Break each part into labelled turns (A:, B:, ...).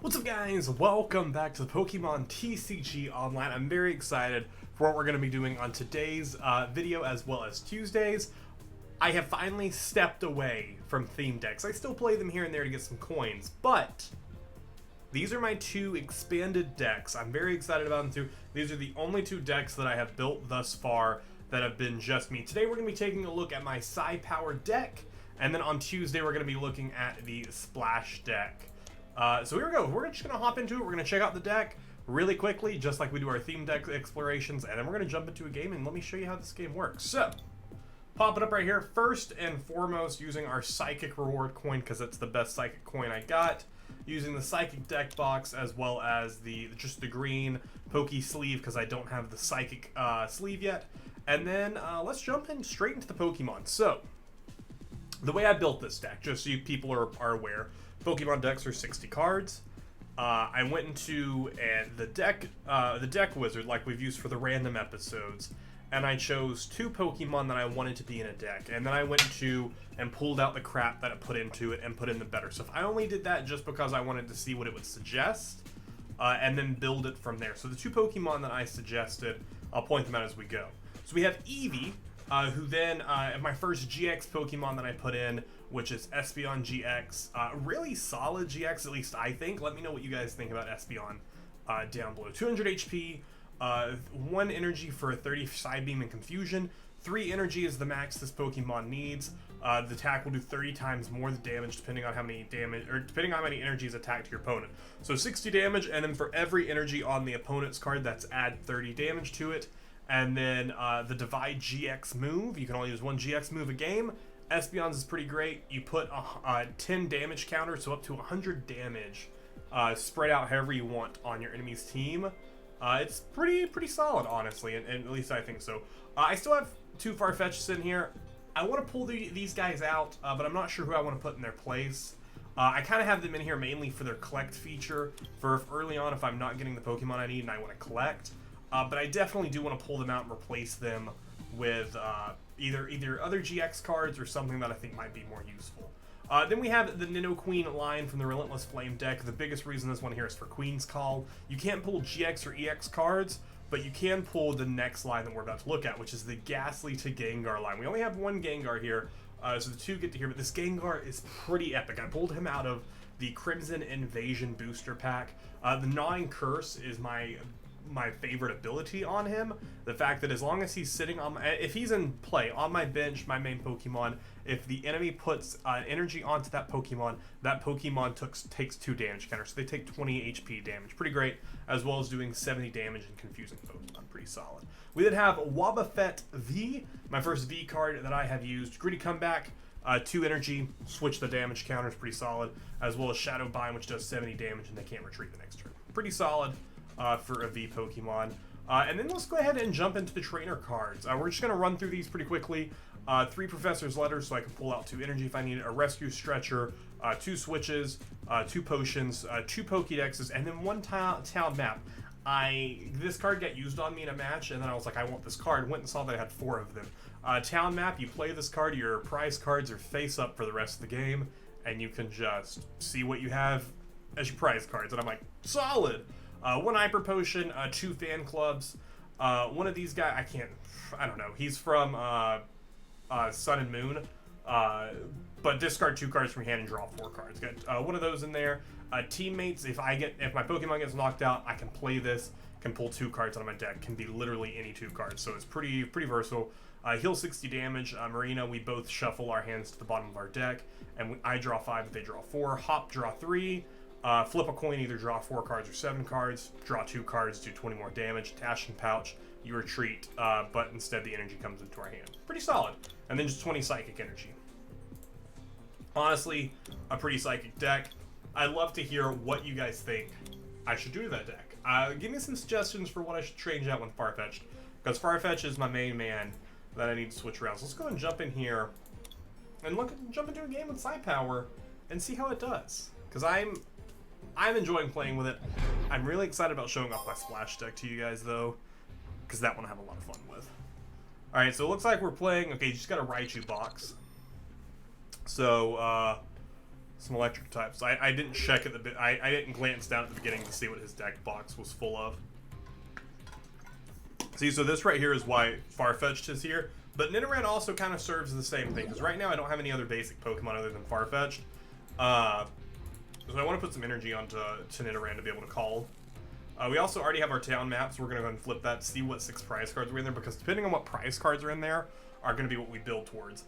A: What's up, guys? Welcome back to the Pokemon TCG Online. I'm very excited for what we're going to be doing on today's video as well as Tuesdays. I have finally stepped away from theme decks. I still play them here and there to get some coins, but these are my two expanded decks. I'm very excited about them too. These are the only two decks that I have built thus far that have been just me. Today we're going to be taking a look at my Psy-Power deck, and then on Tuesday we're going to be looking at the Splash deck. So here we go. We're just going to hop into it. We're going to check out the deck really quickly, just like we do our theme deck explorations, and then we're going to jump into a game, and let me show you how this game works. So, pop it up right here. First and foremost, using our Psychic Reward coin, because it's the best Psychic coin I got. Using the Psychic deck box, as well as just the green Poke sleeve, because I don't have the Psychic sleeve yet. And then, let's jump in straight into the Pokemon. So, the way I built this deck, just so you people are aware, Pokemon decks are 60 cards. I went into the deck wizard like we've used for the random episodes, and I chose two Pokemon that I wanted to be in a deck, and then I went to and pulled out the crap that I put into it and put in the better stuff. I only did that just because I wanted to see what it would suggest, and then build it from there. So the two Pokemon that I suggested, I'll point them out as we go. So we have Eevee, who then, my first GX Pokemon that I put in, which is Espeon GX. Really solid GX, at least I think. Let me know what you guys think about Espeon down below. 200 HP, 1 energy for 30 Side Beam and Confusion. 3 energy is the max this Pokemon needs. The attack will do 30 times more the damage depending on how many energy is attacked to your opponent. So 60 damage, and then for every energy on the opponent's card, that's add 30 damage to it. And then the Divide GX move, you can only use one GX move a game. Espeon's is pretty great. You put a 10 damage counter, so up to 100 damage, spread out however you want on your enemy's team. It's pretty solid, honestly, and at least I think so. I still have 2 Farfetch'd in here. I want to pull these guys out, but I'm not sure who I want to put in their place. I kind of have them in here mainly for their collect feature, for if early on if I'm not getting the Pokemon I need and I want to collect. But I definitely do want to pull them out and replace them with either other GX cards or something that I think might be more useful. Then we have the Nidoqueen line from the Relentless Flame deck. The biggest reason this one here is for Queen's Call. You can't pull GX or EX cards, but you can pull the next line that we're about to look at, which is the Ghastly to Gengar line. We only have one Gengar here, so the two get to here, but this Gengar is pretty epic. I pulled him out of the Crimson Invasion booster pack. The Gnawing Curse is my favorite ability on him. The fact that as long as he's sitting on if he's in play on my bench, my main Pokemon, if the enemy puts energy onto that Pokemon takes 2 damage counters, so they take 20 HP damage. Pretty great, as well as doing 70 damage and confusing Pokemon. Pretty solid. We then have Wobbuffet V, my first V card that I have used. Gritty Comeback, 2 energy, switch the damage counters, pretty solid, as well as Shadow Bind, which does 70 damage and they can't retreat the next turn. Pretty solid for a V Pokemon. And then let's go ahead and jump into the trainer cards. We're just going to run through these pretty quickly. 3 Professor's Letters, so I can pull out 2 energy if I need it, a Rescue Stretcher, 2 switches, 2 potions, 2 Pokédexes, and then 1 town map. This card got used on me in a match, and then I was like, I want this card. Went and saw that I had 4 of them. Town map, you play this card, your prize cards are face up for the rest of the game, and you can just see what you have as your prize cards. And I'm like, solid! 1 Hyper Potion, 2 Fan Clubs. One of these guys, I don't know. He's from Sun and Moon. But discard 2 cards from your hand and draw 4 cards. Got one of those in there. Teammates, if my Pokemon gets knocked out, I can play this. Can pull 2 cards out of my deck. Can be literally any 2 cards. So it's pretty versatile. Heal 60 damage. Marina, we both shuffle our hands to the bottom of our deck, and I draw 5 if they draw 4. Hop, draw 3. Flip a coin, either draw 4 cards or 7 cards, draw 2 cards, do 20 more damage. Tash and Pouch, you retreat, but instead the energy comes into our hand. Pretty solid. And then just 20 Psychic energy. Honestly, a pretty Psychic deck. I'd love to hear what you guys think I should do to that deck. Give me some suggestions for what I should change out when Farfetch'd, because Farfetch is my main man that I need to switch around. So let's go and jump in here and jump into a game with Psy-Power and see how it does. Because I'm enjoying playing with it. I'm really excited about showing off my Splash deck to you guys, though, because that one I have a lot of fun with. Alright, so it looks like we're playing... Okay, you just got a Raichu box. So, some electric types. I didn't check at the bit. I didn't glance down at the beginning to see what his deck box was full of. See, so this right here is why Farfetch'd is here. But Nidoran also kind of serves the same thing, because right now I don't have any other basic Pokemon other than Farfetch'd. So I want to put some energy onto Nidoran to be able to call. We also already have our town map, so we're going to go ahead and flip that, see what 6 prize cards are in there, because depending on what prize cards are in there, are going to be what we build towards.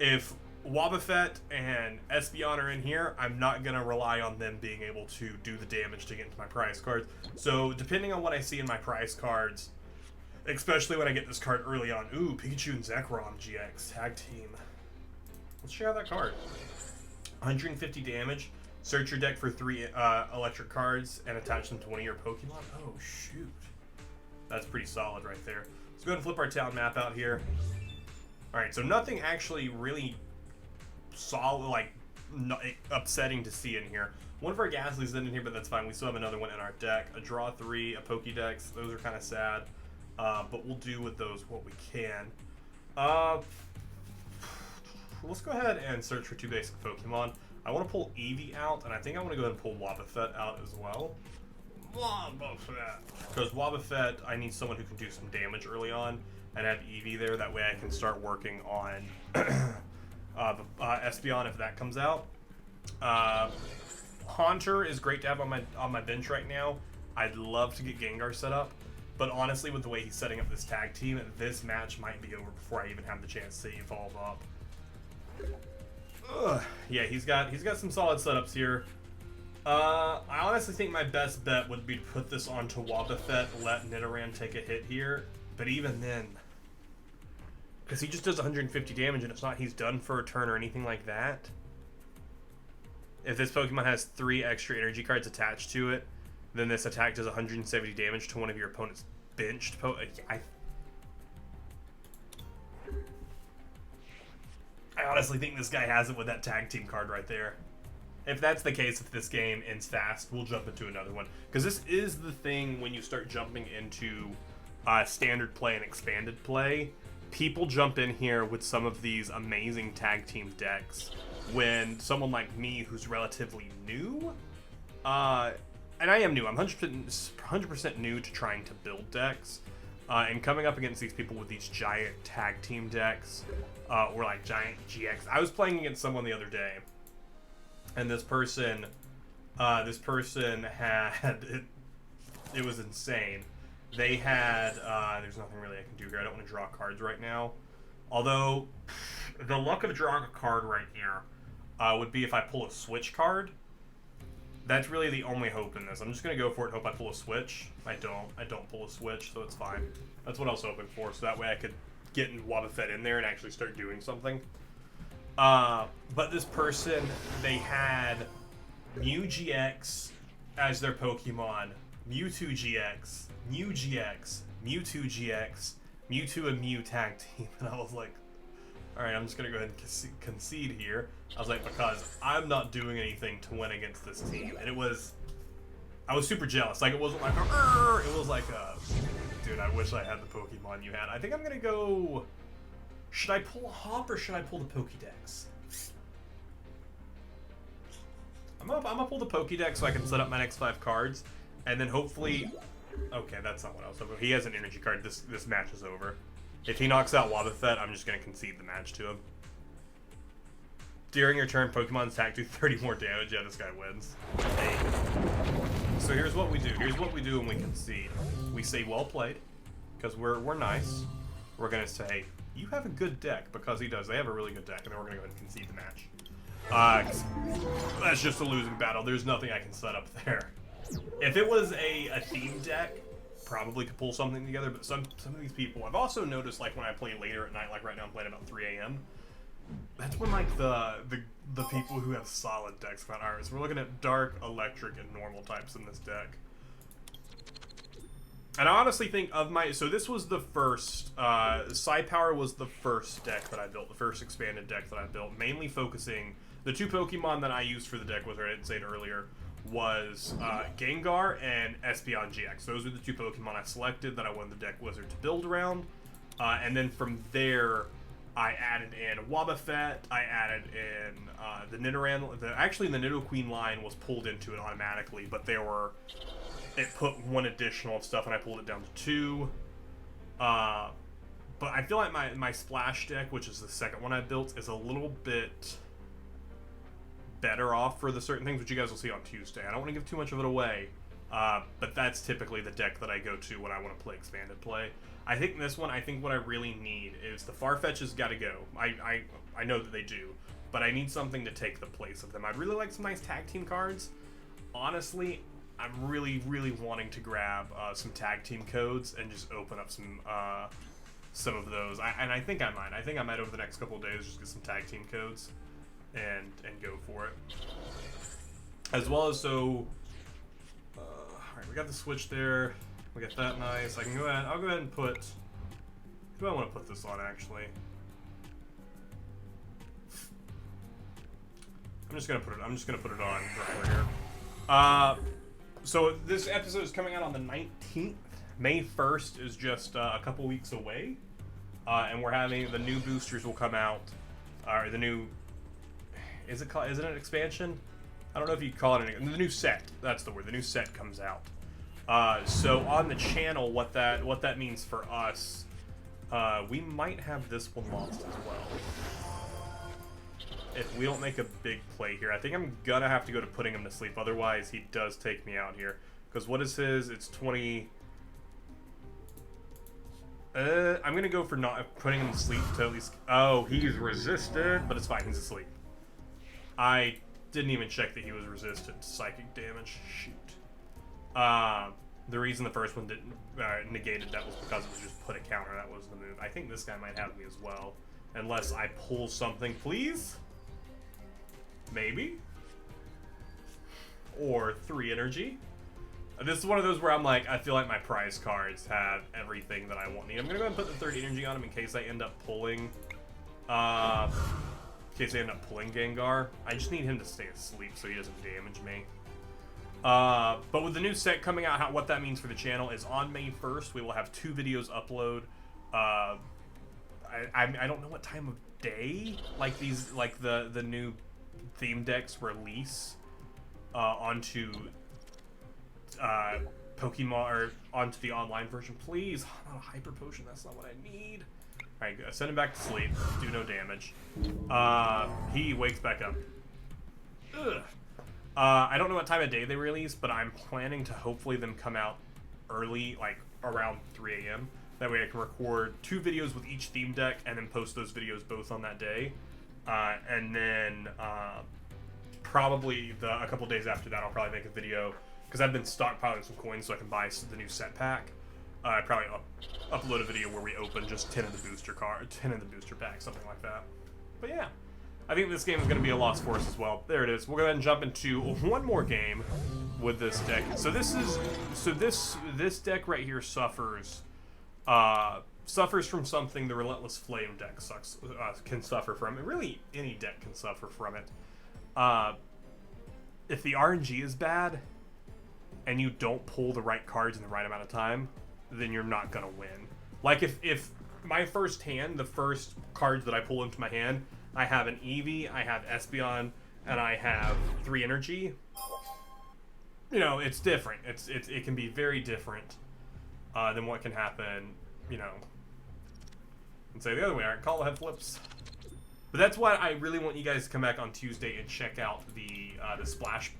A: If Wobbuffet and Espeon are in here, I'm not going to rely on them being able to do the damage to get into my prize cards. So depending on what I see in my prize cards, especially when I get this card early on, ooh, Pikachu and Zekrom GX, tag team. Let's check out that card. 150 damage. Search your deck for 3 electric cards and attach them to one of your Pokemon. Oh, shoot. That's pretty solid right there. Let's go ahead and flip our town map out here. Alright, so nothing actually really solid, like, upsetting to see in here. One of our Ghastly's in here, but that's fine. We still have another one in our deck. A Draw 3, a Pokédex. Those are kind of sad. But we'll do with those what we can. Let's go ahead and search for 2 basic Pokemon. I want to pull Eevee out, and I think I want to go ahead and pull Wobbuffet out as well. Because Wobbuffet, I need someone who can do some damage early on, and have Eevee there. That way I can start working on Espeon if that comes out. Haunter is great to have on my bench right now. I'd love to get Gengar set up, but honestly, with the way he's setting up this tag team, this match might be over before I even have the chance to evolve up. Yeah, he's got some solid setups here. I honestly think my best bet would be to put this onto Wobbuffet, let Nidoran take a hit here, but even then, because he just does 150 damage and it's not he's done for a turn or anything like that. If this Pokemon has 3 extra energy cards attached to it, then this attack does 170 damage to one of your opponent's benched I honestly think this guy has it with that tag team card right there. If that's the case, if this game ends fast, we'll jump into another one. Because this is the thing when you start jumping into standard play and expanded play. People jump in here with some of these amazing tag team decks when someone like me who's relatively new, and I am new, I'm 100% new to trying to build decks, and coming up against these people with these giant tag team decks, or like giant GX. I was playing against someone the other day, and this person had, it was insane. They had, there's nothing really I can do here. I don't want to draw cards right now. Although, the luck of drawing a card right here would be if I pull a switch card. That's really the only hope in this. I'm just going to go for it and hope I pull a switch. I don't pull a switch, so it's fine. That's what I was hoping for, so that way I could get Wobbuffet in there and actually start doing something. But this person, they had Mew GX as their Pokemon, Mewtwo GX, Mew GX, Mewtwo GX, Mewtwo and Mew tag team, and I was like, alright, I'm just going to go ahead and concede here. I was like, because I'm not doing anything to win against this team. And I was super jealous. Like, it wasn't like, it was like, dude, I wish I had the Pokemon you had. I think I'm going to go, should I pull a Hop or should I pull the Pokédex? I'm gonna pull the Pokédex so I can set up my next 5 cards. And then hopefully, okay, that's not what I was hoping. He has an energy card. This match is over. If he knocks out Wobbuffet, I'm just going to concede the match to him. During your turn, Pokemon's attack do 30 more damage. Yeah, this guy wins. Hey. So here's what we do. Here's what we do when we concede. We say, well played, because we're nice. We're going to say, you have a good deck, because he does. They have a really good deck, and then we're going to go ahead and concede the match. That's just a losing battle. There's nothing I can set up there. If it was a theme deck, probably could pull something together, but some of these people, I've also noticed, like when I play later at night, like right now I'm playing about 3 a.m., that's when like the people who have solid decks come out. Alright, so we're looking at dark, electric, and normal types in this deck. And I honestly think of so this was the first, Psypower was the first deck that I built, the first expanded deck that I built, mainly focusing, the 2 Pokemon that I used for the deck, was, I didn't say it earlier, was Gengar and Espeon GX. Those were the 2 Pokemon I selected that I wanted the deck wizard to build around. And then from there, I added in Wobbuffet. I added in the Nidoran. Actually, the Nidoqueen line was pulled into it automatically, but it put one additional stuff, and I pulled it down to 2. But I feel like my Splash deck, which is the second one I built, is a little bit better off for the certain things, which you guys will see on Tuesday. I don't want to give too much of it away, but that's typically the deck that I go to when I want to play expanded play. I think this one, what I really need is the Farfetch has got to go. I know that they do, but I need something to take the place of them. I'd really like some nice tag team cards. Honestly, I'm really, really wanting to grab some tag team codes and just open up some of those. I think I might. I think I might over the next couple of days just get some tag team codes and go for it. As well as all right, we got the Switch there. We got that nice. I'll go ahead and put. Who do I want to put this on actually? I'm just gonna put it on right here. So this episode is coming out on the 19th. May 1st is just a couple weeks away, and we're having the new boosters will come out. Or the new, is it an expansion? I don't know if you call it the new set. That's the word. The new set comes out. So on the channel, what that means for us, we might have this one lost as well. If we don't make a big play here, I think I'm gonna have to go to putting him to sleep. Otherwise, he does take me out here. Because what is his? It's 20. I'm gonna go for not putting him to sleep to at least. Oh, he's resisted, but it's fine. He's asleep. I didn't even check that he was resistant to psychic damage. Shoot. The reason the first one didn't negated that was because it was just put a counter. That was the move. I think this guy might have me as well, unless I pull something, please. Maybe. Or 3 energy. This is one of those where I'm like, I feel like my prize cards have everything that I want. I'm gonna go ahead and put the 30 energy on him in case I end up pulling. Gengar. I just need him to stay asleep so he doesn't damage me. But with the new set coming out, what that means for the channel is on May 1st, we will have 2 videos upload. I don't know what time of day, like the new theme decks release onto Pokemon, or onto the online version. Please, not a Hyper Potion, that's not what I need. Alright, good. Send him back to sleep. Do no damage. He wakes back up. Ugh. I don't know what time of day they release, but I'm planning to hopefully them come out early, like around 3 a.m. That way I can record 2 videos with each theme deck and then post those videos both on that day. And then probably a couple days after that, I'll probably make a video, because I've been stockpiling some coins so I can buy the new set pack. I probably upload a video where we open just 10 of the booster pack, something like that. But yeah. I think this game is going to be a lost force as well. There it is. We'll go ahead and jump into one more game with this deck. So this deck right here suffers from something the Relentless Flame deck can suffer from. Really, any deck can suffer from it. If the RNG is bad and you don't pull the right cards in the right amount of time, then you're not going to win. Like if my first hand, the first cards that I pull into my hand, I have an Eevee, I have Espeon, and I have 3 energy. You know, it's different. It can be very different than what can happen, you know. And say the other way, alright, call ahead flips. But that's why I really want you guys to come back on Tuesday and check out the Splash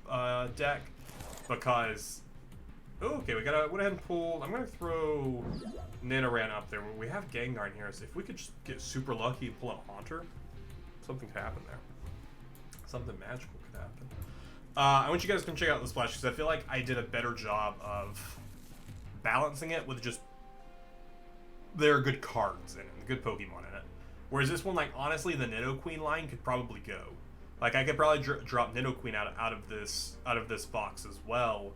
A: deck, because okay, we gotta go ahead and pull. I'm gonna throw Nidoran up there. We have Gengar in here, so if we could just get super lucky and pull out Haunter, something could happen there. Something magical could happen. I want you guys to come check out the Splash, because I feel like I did a better job of balancing it with just there are good cards in it, good Pokemon in it. Whereas this one, like, honestly, the Nidoqueen line could probably go. Like, I could probably drop Nidoqueen out of this box as well.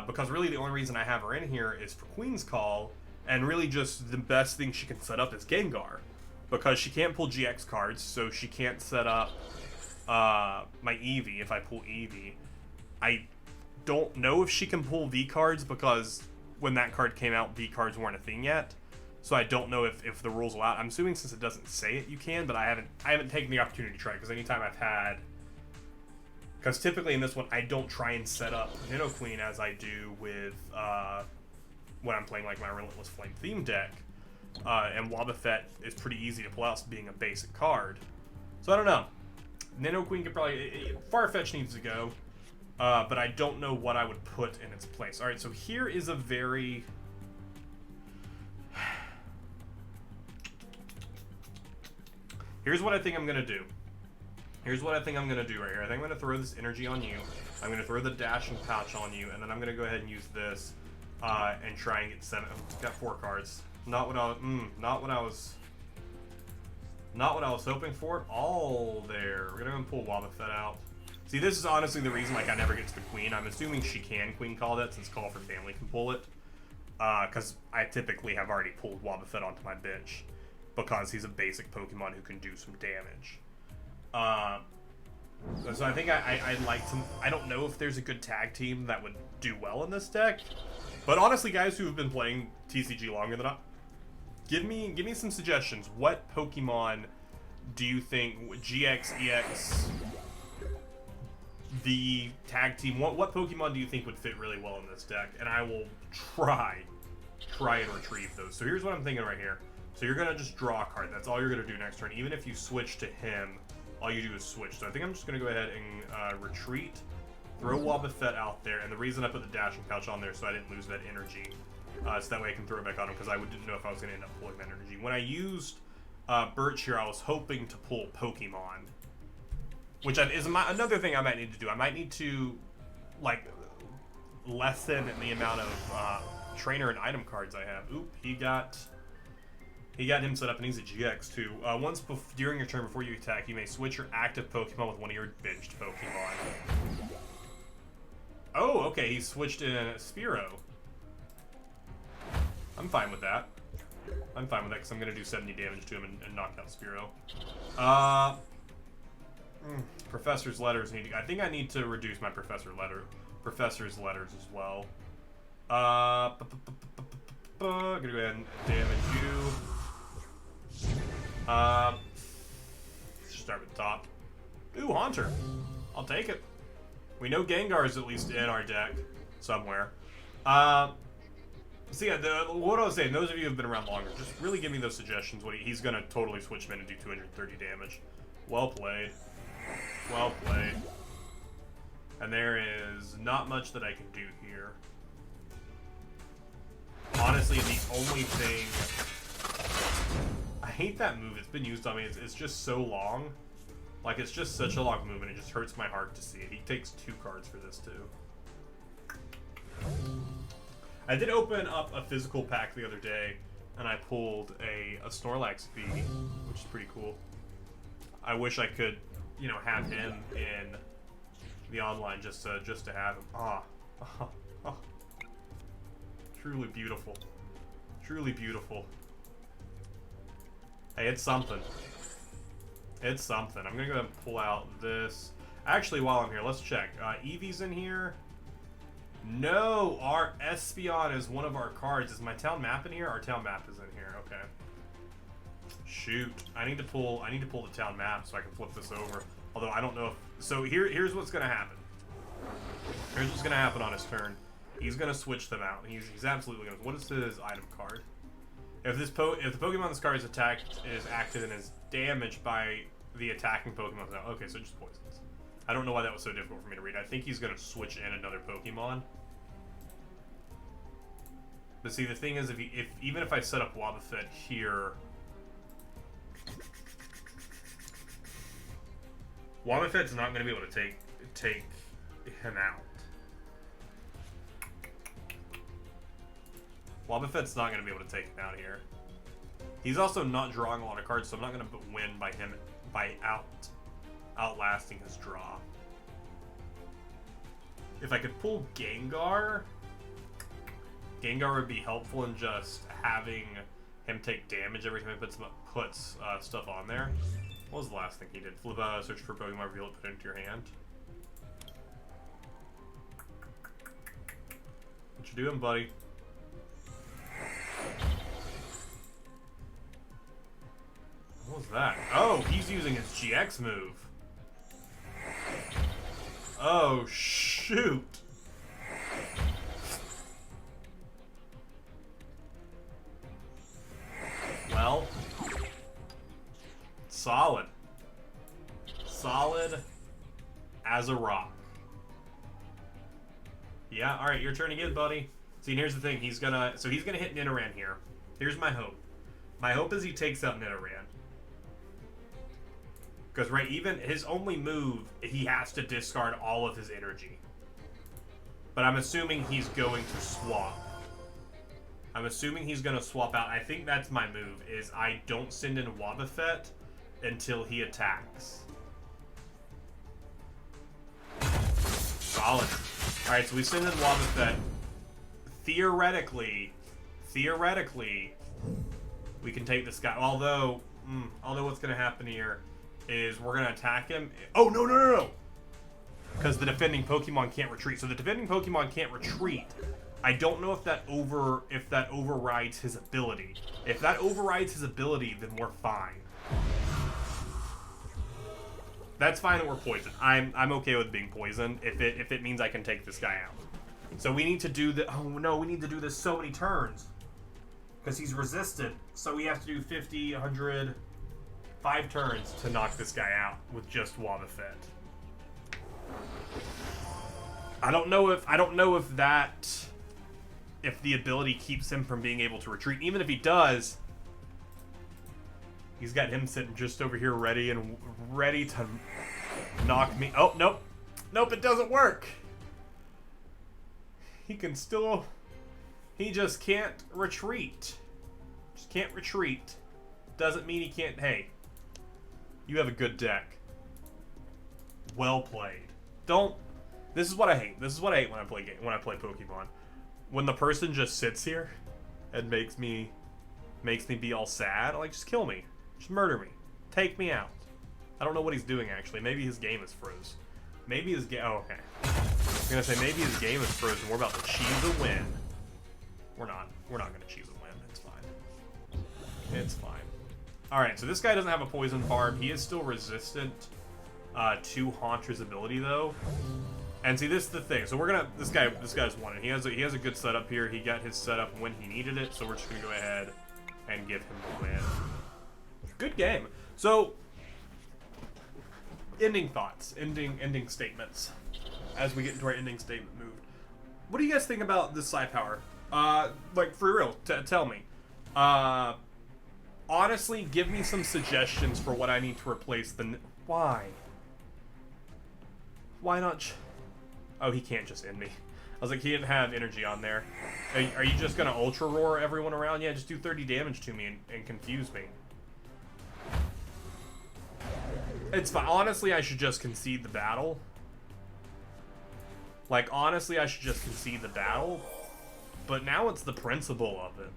A: Because really the only reason I have her in here is for Queen's Call, and really just the best thing she can set up is Gengar. Because she can't pull GX cards, so she can't set up my Eevee if I pull Eevee. I don't know if she can pull V cards, because when that card came out, V cards weren't a thing yet. So I don't know if the rules allow it. I'm assuming since it doesn't say it, you can, but I haven't taken the opportunity to try it, because anytime I've had... Because typically in this one, I don't try and set up Nidoqueen as I do with when I'm playing like my Relentless Flame theme deck. And Wobbuffet is pretty easy to pull out, being a basic card. So I don't know. Nidoqueen could probably... Farfetch needs to go. But I don't know what I would put in its place. Alright, so here is a very... Here's what I think I'm going to do. Here's what I think I'm going to do right here. I think I'm going to throw this energy on you. I'm going to throw the dashing pouch on you. And then I'm going to go ahead and use this and try and get 7. Oh, got 4 cards. Not what I was hoping for. All there. We're going to pull Wobbuffet out. See, this is honestly the reason like I never get to the Queen. I'm assuming she can Queen Call that, since Call for Family can pull it. Because I typically have already pulled Wobbuffet onto my bench, because he's a basic Pokemon who can do some damage. So I think I'd like to... I don't know if there's a good tag team that would do well in this deck. But honestly, guys who have been playing TCG longer than I... Give me some suggestions. What Pokemon do you think... GX, EX... The tag team... What Pokemon do you think would fit really well in this deck? And I will try and retrieve those. So here's what I'm thinking right here. So you're going to just draw a card. That's all you're going to do next turn. Even if you switch to him, all you do is switch. So I think I'm just going to go ahead and retreat, throw Wobbuffet out there, and the reason I put the dashing pouch on there so I didn't lose that energy, so that way I can throw it back on him, because I didn't know if I was going to end up pulling that energy. When I used Birch here, I was hoping to pull Pokemon, which is another thing I might need to do. I might need to, like, lessen the amount of trainer and item cards I have. Oop, he got him set up, and he's a GX too. Once during your turn before you attack, you may switch your active Pokemon with one of your benched Pokemon. Oh, okay, he switched in Spearow. I'm fine with that. I'm fine with that, because I'm going to do 70 damage to him and knock out Spearow. Professor's letters need to... I think I need to reduce my professor's letters as well. Gonna go ahead and damage you. Start with the top. Ooh, Haunter. I'll take it. We know Gengar is at least in our deck somewhere. So yeah, what I was saying, those of you who have been around longer, just really give me those suggestions. He's gonna totally switch him in and do 230 damage. Well played. Well played. And there is not much that I can do here. Honestly, the only thing... I hate that move. It's been used on me. It's just so long. Like, it's just such a long move, and it just hurts my heart to see it. He takes 2 cards for this, too. I did open up a physical pack the other day, and I pulled a Snorlax V, which is pretty cool. I wish I could, you know, have him in the online just to have him. Truly beautiful. Truly beautiful. Hey, it's something. It's something. I'm gonna go ahead and pull out this. Actually, while I'm here, let's check. Eevee's in here. No, our Espeon is one of our cards. Is my town map in here? Our town map is in here. Okay. Shoot, I need to pull the town map so I can flip this over. Although I don't know if... So here's what's gonna happen. Here's what's gonna happen on his turn. He's gonna switch them out. He's absolutely gonna... What is his item card? If the Pokemon this card is attacked, is active and is damaged by the attacking Pokemon. Okay, so just poisons. I don't know why that was so difficult for me to read. I think he's gonna switch in another Pokemon. But see, the thing is, even if I set up Wobbuffet here, Wobbuffet's not gonna be able to take him out. Wobbuffet's not going to be able to take him out here. He's also not drawing a lot of cards, so I'm not going to win by outlasting his draw. If I could pull Gengar would be helpful in just having him take damage every time he puts stuff on there. What was the last thing he did? Flip search for Pokemon, reveal it, put it into your hand. What you doing, buddy? What was that? Oh, he's using his GX move. Oh, shoot. Well, solid. Solid as a rock. Yeah, alright, your turn again, buddy. See, here's the thing. He's gonna hit Nidoran here. Here's my hope. My hope is he takes out Nidoran. Because, right, even his only move, he has to discard all of his energy. But I'm assuming he's going to swap. I'm assuming he's going to swap out. I think that's my move, is I don't send in Wobbuffet until he attacks. Solid. Alright, so we send in Wobbuffet. Theoretically, we can take this guy. Although what's going to happen here is we're going to attack him. Oh, no. Because the defending Pokemon can't retreat. So the defending Pokemon can't retreat. I don't know if that overrides his ability. If that overrides his ability, then we're fine. That's fine that we're poisoned. I'm okay with being poisoned if it means I can take this guy out. So we need to do the we need to do this so many turns. Because he's resistant. So we have to do 50, 100, 5 turns to knock this guy out with just Wobbuffet. I don't know if the ability keeps him from being able to retreat. Even if he does, he's got him sitting just over here ready to knock me. Oh, nope. Nope, it doesn't work. He just can't retreat. Just can't retreat. Doesn't mean he can't. Hey, you have a good deck. Well played. This is what I hate. This is what I hate when I play Pokemon. When the person just sits here and makes me be all sad, like, just kill me. Just murder me. Take me out. I don't know what he's doing, actually. Maybe his game is froze. Maybe his game... Oh, okay. I'm gonna say maybe his game is frozen. We're about to cheese a win. We're not gonna cheese a win. It's fine. It's fine. Alright, so this guy doesn't have a poison barb. He is still resistant to Haunter's ability, though. And see, this is the thing. So we're gonna... This guy's won it. He has a good setup here. He got his setup when he needed it, so we're just gonna go ahead and give him the win. Good game. So, ending thoughts, ending statements. As we get into our ending statement mood, what do you guys think about this Psi Power? Like, for real, tell me. Honestly, give me some suggestions for what I need to replace the... Why? Why not... Oh, he can't just end me. I was like, he didn't have energy on there. Are you just gonna Ultra Roar everyone around? Yeah, just do 30 damage to me and confuse me. It's fine. Honestly, I should just concede the battle. Like, honestly, I should just concede the battle. But now it's the principle of it.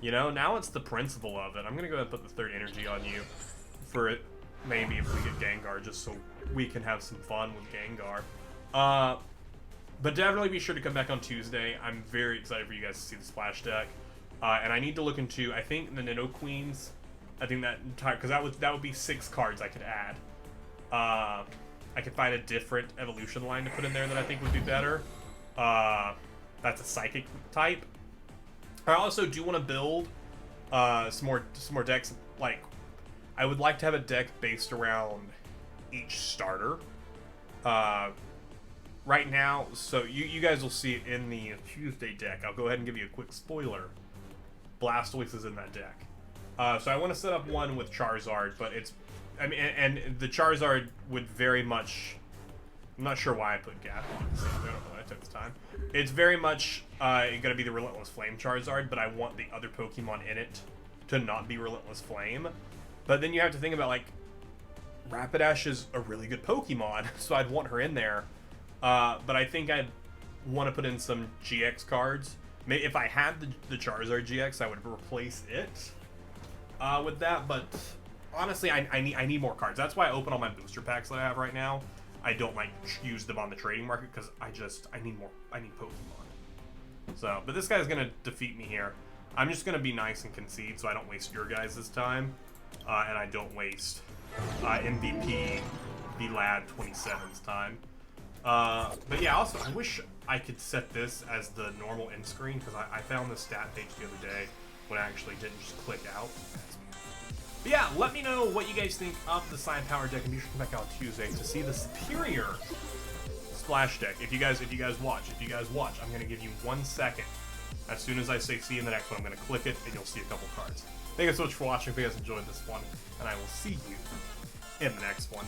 A: You know, now it's the principle of it. I'm gonna go ahead and put the third energy on you for it. Maybe if we get Gengar, just so we can have some fun with Gengar. But definitely be sure to come back on Tuesday. I'm very excited for you guys to see the Splash deck. And I need to look into, I think, the Nidoqueens. I think that entire, because that would be 6 cards I could add. I could find a different evolution line to put in there that I think would be better. That's a Psychic type. I also do want to build some more decks. Like, I would like to have a deck based around each starter. Right now, so you guys will see it in the Tuesday deck. I'll go ahead and give you a quick spoiler. Blastoise is in that deck. So I want to set up one with Charizard, but it's... I mean, and the Charizard would very much... I'm not sure why I put Gap on it. I don't know why I took the time. It's very much going to be the Relentless Flame Charizard, but I want the other Pokemon in it to not be Relentless Flame. But then you have to think about, like, Rapidash is a really good Pokemon, so I'd want her in there. But I think I'd want to put in some GX cards. If I had the Charizard GX, I would replace it with that, but honestly, I need more cards. That's why I open all my booster packs that I have right now. I don't like use them on the trading market because I need more. I need Pokemon. So, but this guy's gonna defeat me here. I'm just gonna be nice and concede so I don't waste your guys' time. and I don't waste MVP Vlad 27's time. But yeah, also, I wish I could set this as the normal end screen, because I found the stat page the other day when I actually didn't just click out. But yeah, let me know what you guys think of the Sign Power deck, and be sure to come back out Tuesday to see the superior Splash deck. If you guys watch, I'm going to give you 1 second. As soon as I say see you in the next one, I'm going to click it, and you'll see a couple cards. Thank you so much for watching. If you guys enjoyed this one, and I will see you in the next one.